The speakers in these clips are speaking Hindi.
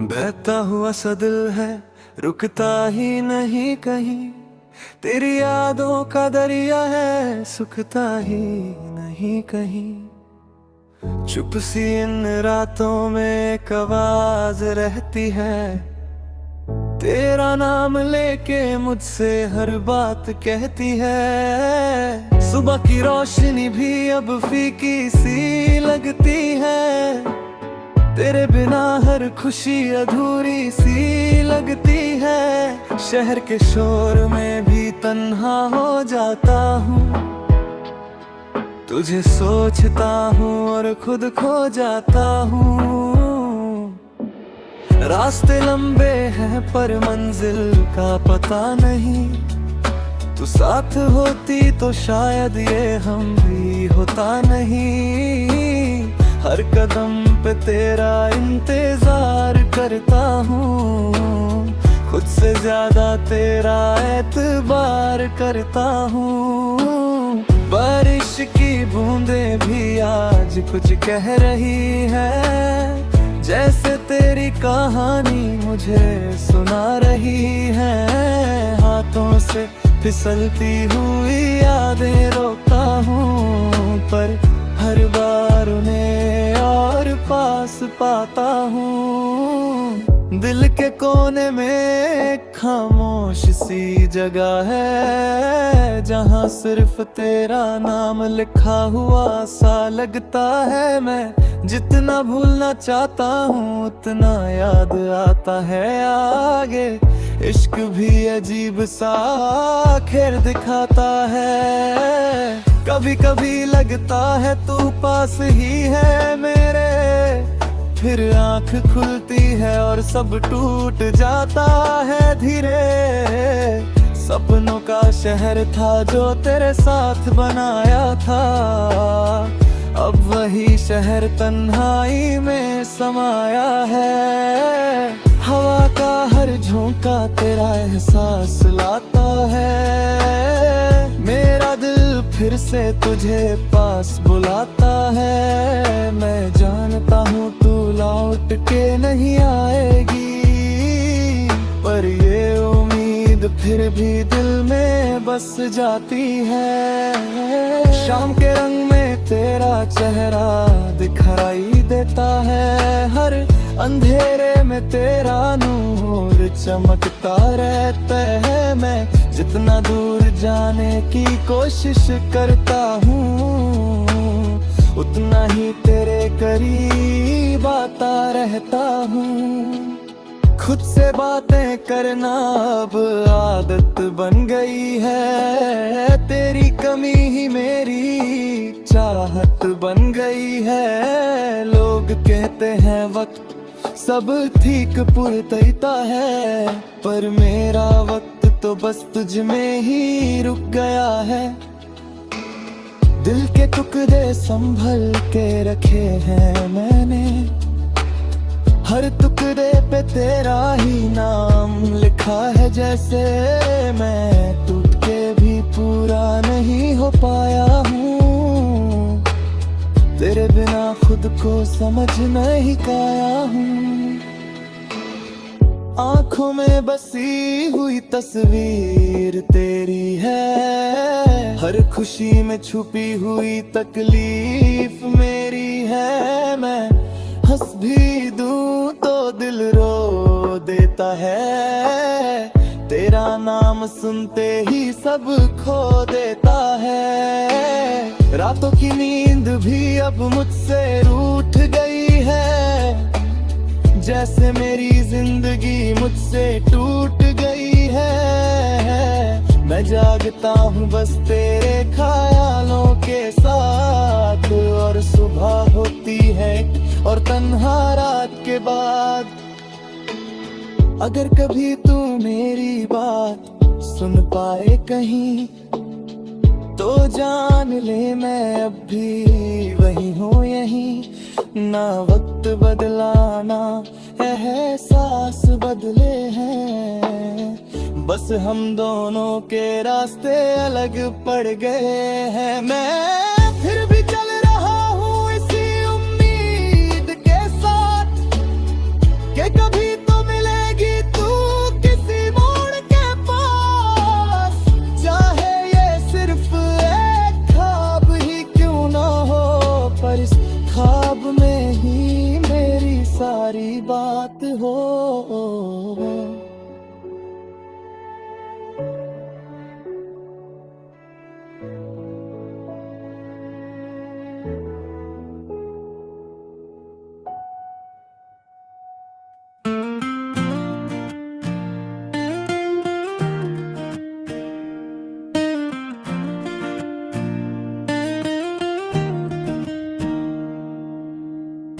बहता हुआ सा दिल है, रुकता ही नहीं कहीं। तेरी यादों का दरिया है, सुखता ही नहीं कहीं। चुप सी इन रातों में एक आवाज रहती है, तेरा नाम लेके मुझसे हर बात कहती है। सुबह की रोशनी भी अब फीकी सी लगती है, तेरे बिना हर खुशी अधूरी सी लगती है। शहर के शोर में भी तन्हा हो जाता हूँ, तुझे सोचता हूँ और खुद खो जाता हूँ। रास्ते लंबे हैं पर मंजिल का पता नहीं, तू साथ होती तो शायद ये हम भी होता नहीं। हर कदम पे तेरा इंतजार करता हूँ, खुद से ज्यादा तेरा एतबार करता हूँ। बारिश की बूंदें भी आज कुछ कह रही है, जैसे तेरी कहानी मुझे सुना रही है। हाथों से फिसलती हुई यादें रोकता हूँ, पर हर बार उन्हें और पास पाता हूँ। दिल के कोने में एक खामोश सी जगह है, जहाँ सिर्फ तेरा नाम लिखा हुआ सा लगता है। मैं जितना भूलना चाहता हूँ उतना याद आता है आगे। इश्क भी अजीब सा खेल दिखाता है, कभी कभी लगता है तू पास ही है मेरे, फिर आंख खुलती है और सब टूट जाता है धीरे। सपनों का शहर था जो तेरे साथ बनाया था, अब वही शहर तन्हाई में समाया है। हवा का हर झोंका तेरा एहसास लाता है, मेरा दिल फिर से तुझे पास बुलाता है। मैं जानता हूँ तू लौट के नहीं आएगी, पर ये उम्मीद फिर भी दिल में बस जाती है। शाम के रंग में तेरा चेहरा दिखाई देता है, हर अंधेरे में तेरा नूर चमकता रहता है। मैं जितना दूर जाने की कोशिश करता हूँ, उतना ही तेरे करीब आता रहता हूँ। खुद से बातें करना अब आदत बन गई है, तेरी कमी ही मेरी चाहत बन गई है। लोग कहते हैं वक्त सब ठीक पुरता है, पर मेरा वक्त तो बस तुझ में ही रुक गया है। दिल के टुकड़े संभल के रखे हैं मैंने, हर टुकड़े पे तेरा ही नाम लिखा है। जैसे मैं टूट के भी पूरा नहीं हो पाया हूँ, तेरे बिना खुद को समझ नहीं पाया हूँ। आँखों में बसी हुई तस्वीर तेरी है, हर खुशी में छुपी हुई तकलीफ मेरी है। मैं हंस भी दूं तो दिल रो देता है, तेरा नाम सुनते ही सब खो देता है। रातों की नींद भी अब मुझसे रूठ गई है, जैसे मेरी जिंदगी मुझसे टूट गई है। मैं जागता हूँ बस तेरे ख्यालों के साथ, और सुबह होती है और तन्हा रात के बाद। अगर कभी तू मेरी बात सुन पाए कहीं, तो जान ले मैं अब भी वही हूँ यहीं। ना वक्त बदला ना एहसास बदले हैं, बस हम दोनों के रास्ते अलग पड़ गए हैं। मैं फिर भी चल रहा हूँ इसी उम्मीद के साथ कि कभी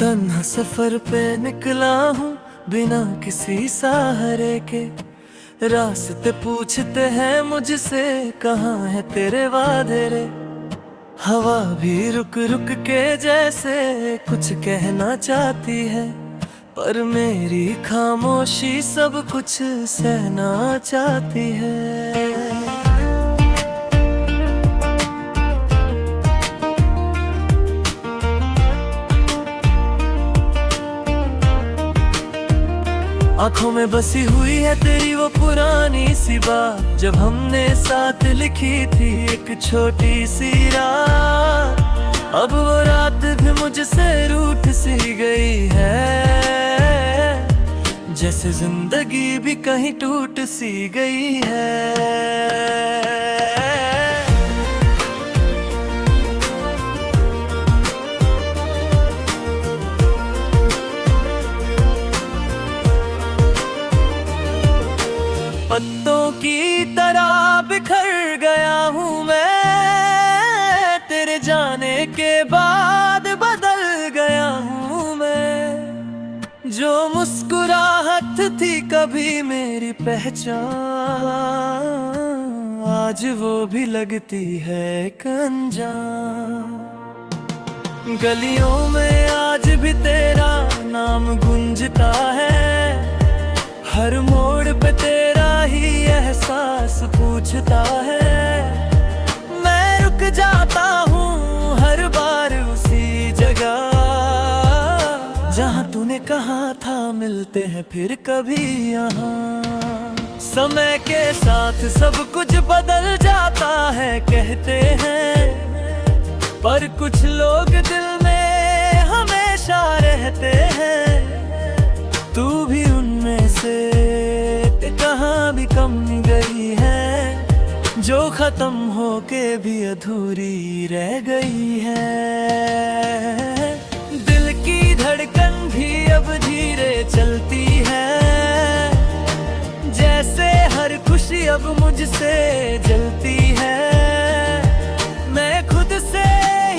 तन्हा सफर पे निकला हूँ बिना किसी सहारे के। रास्ते पूछते हैं मुझसे कहाँ है तेरे वादे रे। हवा भी रुक रुक के जैसे कुछ कहना चाहती है, पर मेरी खामोशी सब कुछ सहना चाहती है। आंखों में बसी हुई है तेरी वो पुरानी सी बात, जब हमने साथ लिखी थी एक छोटी सी रात। अब वो रात भी मुझसे रूठ सी गई है, जैसे जिंदगी भी कहीं टूट सी गई है। पत्तों की तरह बिखर गया हूँ मैं, तेरे जाने के बाद बदल गया हूँ मैं। जो मुस्कुराहट थी कभी मेरी पहचान, आज वो भी लगती है एक अनजान। गलियों में आज भी तेरा नाम गूंजता है, हर मोड़ पे तेरा ही एहसास पूछता है। मैं रुक जाता हूँ हर बार उसी जगह, जहाँ तूने कहा था मिलते हैं फिर कभी यहाँ। समय के साथ सब कुछ बदल जाता है कहते हैं, पर कुछ लोग दिल में हमेशा रहते हैं। तू भी उनमें से कहाँ भी कम गई है, जो खत्म होके भी अधूरी रह गई है। दिल की धड़कन भी अब धीरे चलती है, जैसे हर खुशी अब मुझसे जलती है। मैं खुद से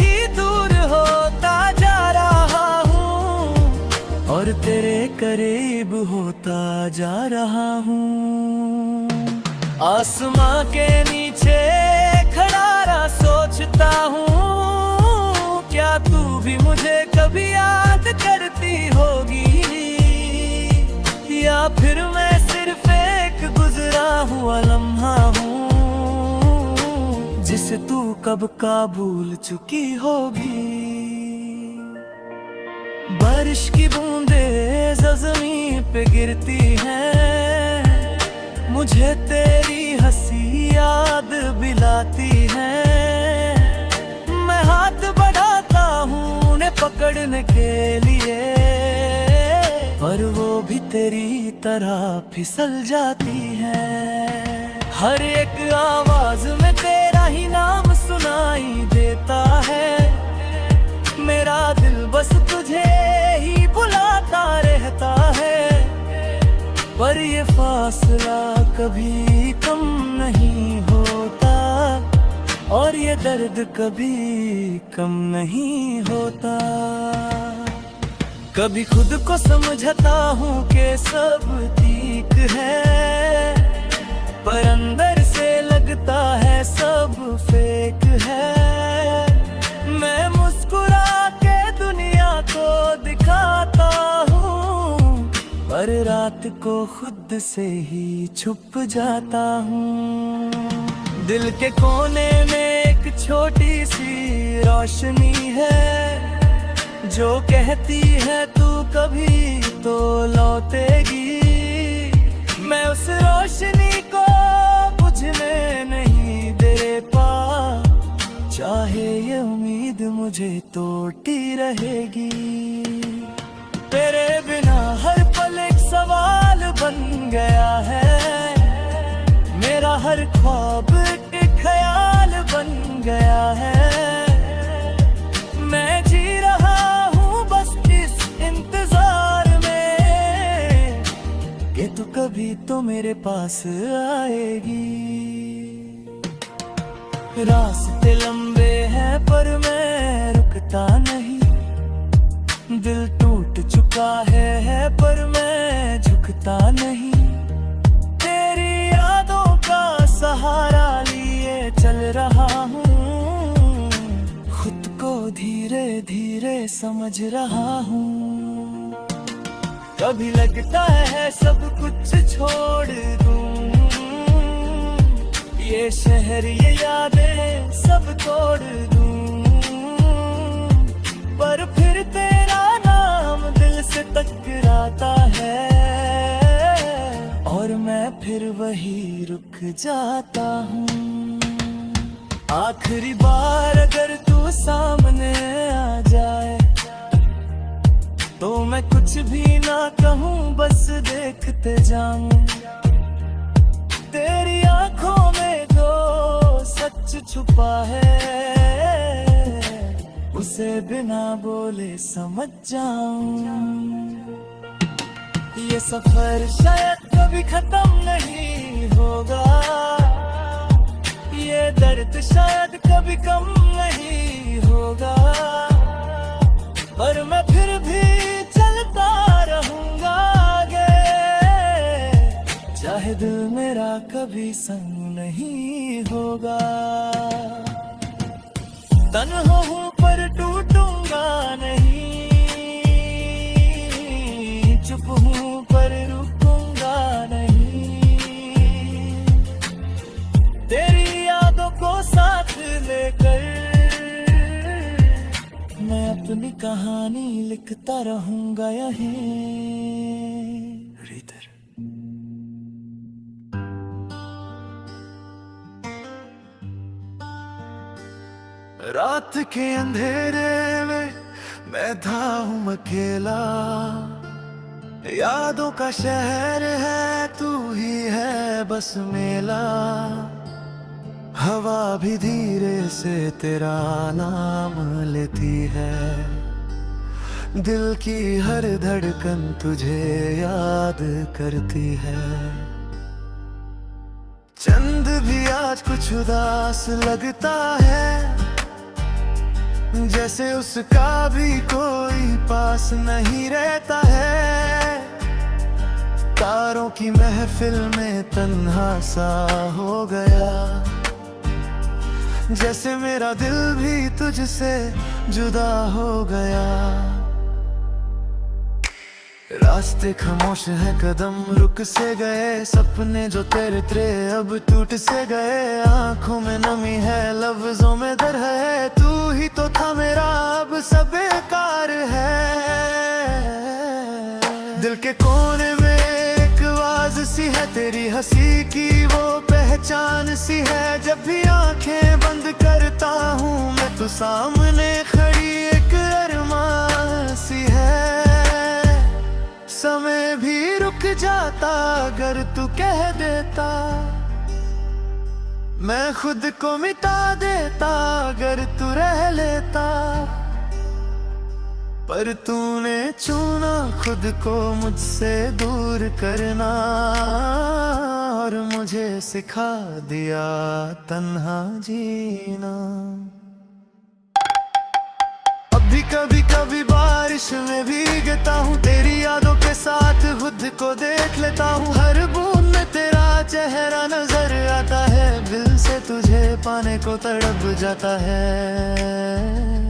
ही दूर होता जा रहा हूँ और तेरे करीब होता जा रहा हूँ। आसमां के नीचे खड़ा रहा सोचता हूँ, क्या तू भी मुझे कभी याद करती होगी, या फिर मैं सिर्फ एक गुजरा हुआ लम्हा हूँ जिसे तू कब का भूल चुकी होगी। बारिश की बूंदें ज़मीन पे गिरती हैं, मुझे तेरी हंसी याद दिलाती है। मैं हाथ बढ़ाता हूँ उन्हें पकड़ने के लिए, पर वो भी तेरी तरह फिसल जाती है। हर एक आवाज में तेरा ही नाम सुनाई देता है, मेरा दिल बस तुझे ही बुलाता रहता है। पर ये फासला कभी कम नहीं होता, और ये दर्द कभी कम नहीं होता। कभी खुद को समझता हूँ कि सब ठीक है, पर अंदर से लगता है सब फेक है। मैं मुस्कुरा के दुनिया को दिखाता हूँ, पर रात को खुद से ही छुप जाता हूँ। दिल के कोने में एक छोटी सी रोशनी है, जो कहती है तू कभी तो लौटेगी। मैं उस रोशनी को बुझने नहीं दे पा, चाहे ये उम्मीद मुझे तोड़ती रहेगी। तेरे बिना हर पल एक सवाल बन गया है, मेरा हर ख्वाब एक ख्याल बन गया है। मैं जी रहा हूँ बस इस इंतजार में कि तू कभी तो मेरे पास आएगी। रास्ते लंबे हैं पर मैं रुकता नहीं, दिल टूट चुका है पर मैं झुकता नहीं। तेरी यादों का सहारा लिए चल रहा हूँ, खुद को धीरे धीरे समझ रहा हूँ। कभी लगता है सब कुछ छोड़ दूँ, ये शहर ये यादें सब तोड़ दूँ, पर फिर तेरा नाम दिल से टकराता है और मैं फिर वही रुक जाता हूँ। आखिरी बार अगर तू सामने आ जाए तो मैं कुछ भी ना कहूँ, बस देखते जाऊं। तेरी आंखों में जो सच छुपा है उसे बिना बोले समझ जाऊं। ये सफर शायद कभी खत्म नहीं होगा, ये दर्द शायद कभी कम नहीं होगा, पर मैं फिर भी चलता रहूंगा आगे, चाहे दिल मेरा कभी संग नहीं होगा। तन्हा हूँ पर टूटूंगा नहीं, चुप हूँ पर रुकूंगा नहीं। तेरी यादों को साथ लेकर मैं अपनी कहानी लिखता रहूंगा यहीं। रीतर रात के अंधेरे में मैं था हूँ अकेला, यादों का शहर है तू ही है बस मेला। हवा भी धीरे से तेरा नाम लेती है, दिल की हर धड़कन तुझे याद करती है। चंद भी आज कुछ उदास लगता है, जैसे उसका भी कोई पास नहीं रहता है। तारों की महफिल में तन्हा सा हो गया, जैसे मेरा दिल भी तुझसे जुदा हो गया। रास्ते खामोश है, कदम रुक से गए, सपने जो तेरे अब टूट से गए। आंखों में नमी है, लफ्जों में दर्द है, तू ही तो था मेरा अब सब बेकार है। दिल के कोने में एक आवाज सी है, तेरी हंसी की वो पहचान सी है। जब भी आंखें बंद करता हूँ मैं तो सामने खड़ी एक अरमान सी है। समय भी रुक जाता अगर तू कह देता, मैं खुद को मिटा देता अगर तू रह लेता। पर तूने चुना खुद को मुझसे दूर करना, और मुझे सिखा दिया तन्हा जीना। अभी कभी कभी बारिश में भीगता हूँ, तेरी यादों के साथ खुद को देख लेता हूँ। हर बूंद में तेरा चेहरा नजर आता है, दिल से तुझे पाने को तड़प जाता है।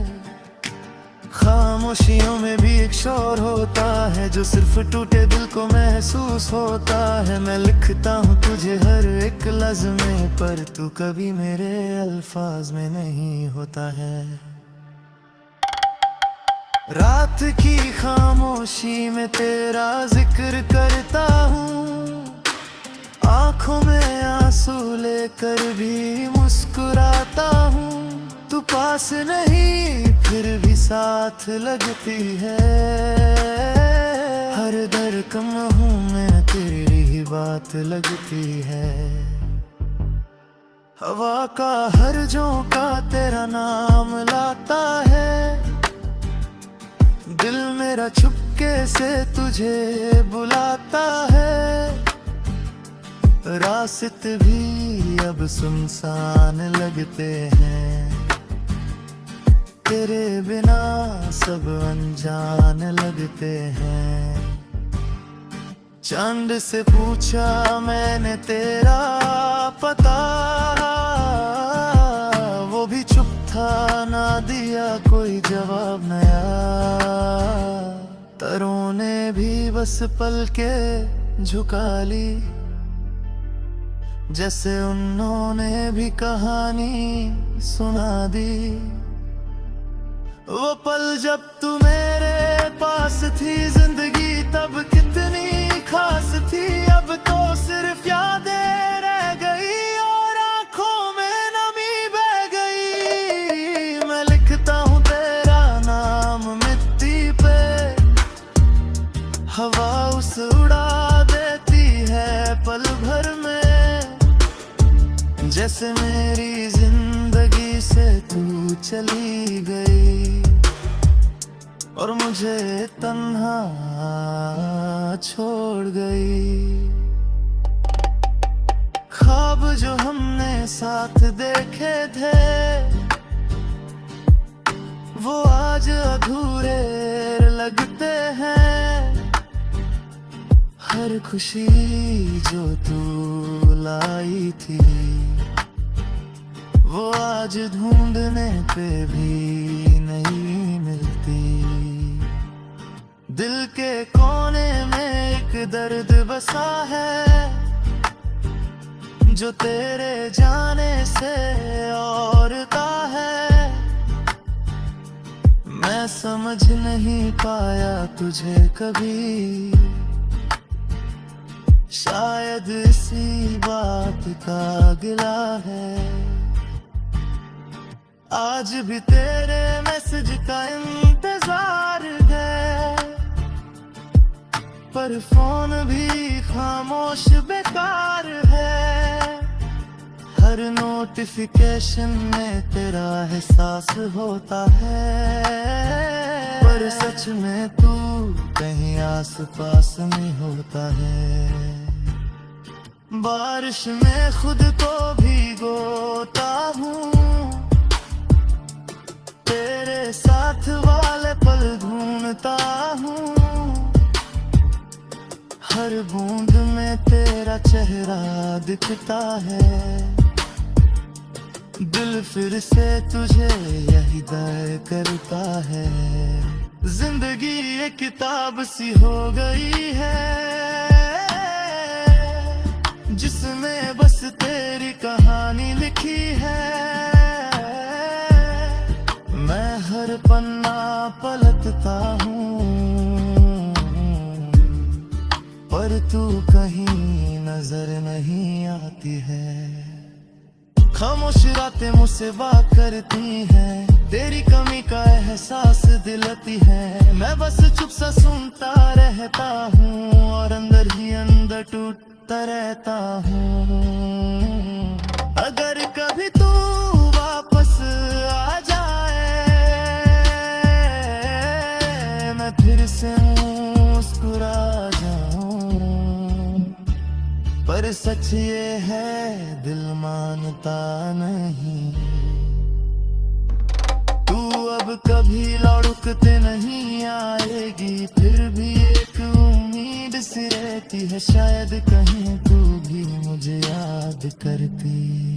खामोशियों में भी एक शोर होता है, जो सिर्फ टूटे दिल को महसूस होता है। मैं लिखता हूँ तुझे हर एक लफ्ज़ में, पर तू कभी मेरे अल्फाज में नहीं होता है। रात की खामोशी में तेरा जिक्र करता हूँ, आंखों में आंसू लेकर भी मुस्कुराता हूँ। तू पास नहीं फिर भी साथ लगती है, हर धड़कन हूँ मैं तेरी ही बात लगती है। हवा का हर झोंका तेरा नाम लाता है, दिल मेरा छुपके से तुझे बुलाता है। रास्ते भी अब सुनसान लगते हैं, तेरे बिना सब अनजान लगते हैं। चांद से पूछा मैंने तेरा पता, वो भी चुप था, ना दिया कोई जवाब नया। तारों ने भी बस पलके झुका ली, जैसे उन्होंने भी कहानी सुना दी। वो पल जब तू मेरे पास थी, जिंदगी तब कितनी खास थी। अब तो सिर्फ यादें रह गई और आंखों में नमी बह गई। मैं लिखता हूँ तेरा नाम मिट्टी पे, हवा उस उड़ा देती है पल भर में। जैसे मेरी जिंदगी से तू चली गई और मुझे तन्हा छोड़ गई। ख्वाब जो हमने साथ देखे थे, वो आज अधूरे लगते हैं। हर खुशी जो तू लाई थी, वो आज ढूंढने पे भी नहीं मिलती। दिल के कोने में एक दर्द बसा है, जो तेरे जाने से और का है। मैं समझ नहीं पाया तुझे कभी, शायद इसी बात का गिला है। आज भी तेरे मैसेज का इंतजार है, पर फोन भी खामोश बेकार है। हर नोटिफिकेशन में तेरा एहसास होता है, पर सच में तू कहीं आस पास नहीं होता है। बारिश में खुद को भिगोता हूँ, तेरे साथ वाले पल ढूंढता हूँ। हर बूंद में तेरा चेहरा दिखता है, दिल फिर से तुझे यही दर करता है। जिंदगी एक किताब सी हो गई है, जिसमें बस तेरी कहानी लिखी है। मैं हर पन्ना पलटता हूँ, पर तू कहीं नजर नहीं आती है। खामोश रातें मुझसे बात करती हैं, तेरी कमी का एहसास दिलाती है। मैं बस चुप सा सुनता रहता हूँ और अंदर ही अंदर टूटता रहता हूँ। अगर कभी तू वापस आ जाए, मैं फिर से मुस्कुरा जाऊं। पर सच ये है दिल मानता नहीं, तू अब कभी लौटते नहीं आएगी। फिर भी एक उम्मीद सी रहती है, शायद कहीं तू भी मुझे याद करती।